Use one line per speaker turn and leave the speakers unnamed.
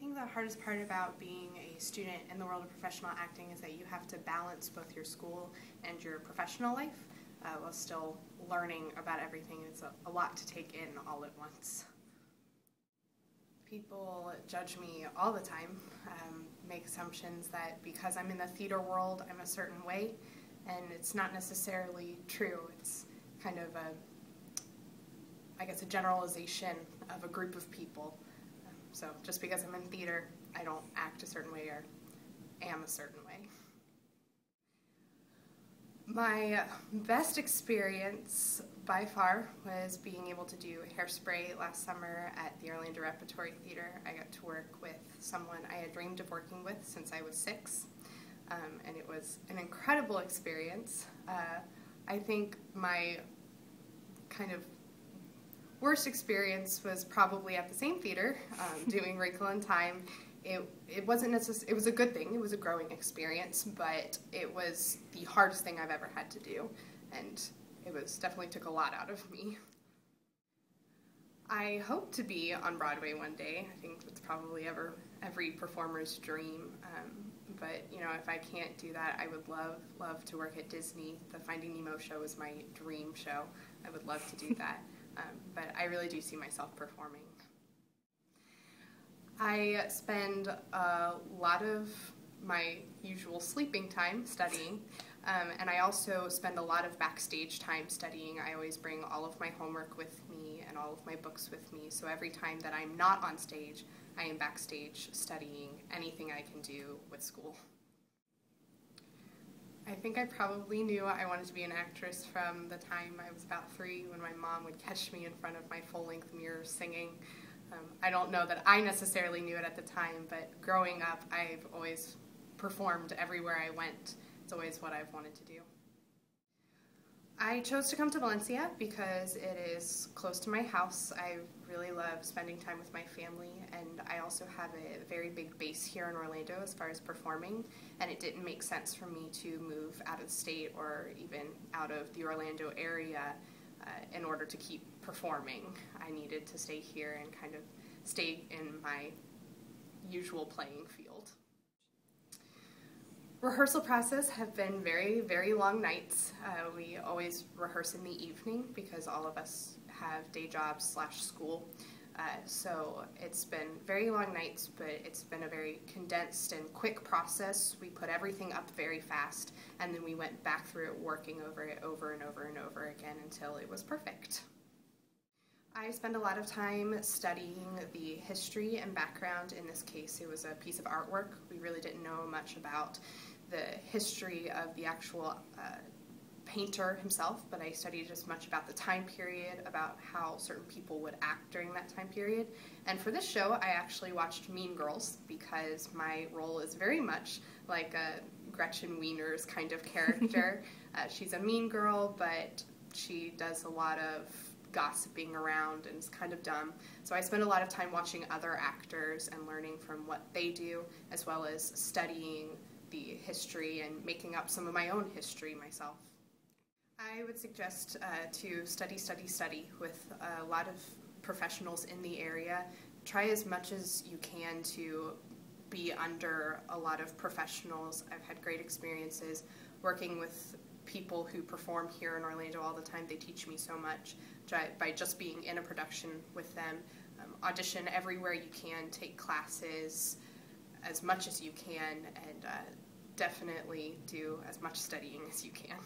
think the hardest part about being a student in the world of professional acting is that you have to balance both your school and your professional life while still learning about everything. It's a lot to take in all at once. People judge me all the time, make assumptions that because I'm in the theater world I'm a certain way, and it's not necessarily true. It's kind of a generalization of a group of people. So just because I'm in theater, I don't act a certain way or am a certain way. My best experience by far was being able to do Hairspray last summer at the Orlando Repertory Theater. I got to work with someone I had dreamed of working with since I was 6, and it was an incredible experience. I think my kind of worst experience was probably at the same theater, doing Wrinkle in Time. It wasn't necessarily, it was a good thing, it was a growing experience, but it was the hardest thing I've ever had to do, and it definitely took a lot out of me. I hope to be on Broadway one day. I think it's probably every performer's dream, but you know, if I can't do that, I would love to work at Disney. The Finding Nemo show is my dream show. I would love to do that, but I really do see myself performing. I spend a lot of my usual sleeping time studying, and I also spend a lot of backstage time studying. I always bring all of my homework with me and all of my books with me, so every time that I'm not on stage, I am backstage studying anything I can do with school. I think I probably knew I wanted to be an actress from the time I was about 3, when my mom would catch me in front of my full-length mirror singing. I don't know that I necessarily knew it at the time, but growing up, I've always performed everywhere I went. It's always what I've wanted to do. I chose to come to Valencia because it is close to my house. I really love spending time with my family, and I also have a very big base here in Orlando as far as performing, and it didn't make sense for me to move out of state or even out of the Orlando area in order to keep performing. I needed to stay here and kind of stay in my usual playing field. Rehearsal process have been very, very long nights. We always rehearse in the evening because all of us have day jobs / school. So it's been very long nights, but it's been a very condensed and quick process. We put everything up very fast, and then we went back through it, working over it over and over and over again until it was perfect. I spend a lot of time studying the history and background. In this case, it was a piece of artwork. We really didn't know much about the history of the actual painter himself, but I studied as much about the time period, about how certain people would act during that time period. And for this show, I actually watched Mean Girls because my role is very much like a Gretchen Wiener's kind of character. She's a mean girl, but she does a lot of gossiping around and is kind of dumb. So I spend a lot of time watching other actors and learning from what they do, as well as studying the history and making up some of my own history myself. I would suggest to study with a lot of professionals in the area. Try as much as you can to be under a lot of professionals. I've had great experiences working with people who perform here in Orlando all the time. They teach me so much by just being in a production with them. Audition everywhere you can, take classes as much as you can, and definitely do as much studying as you can.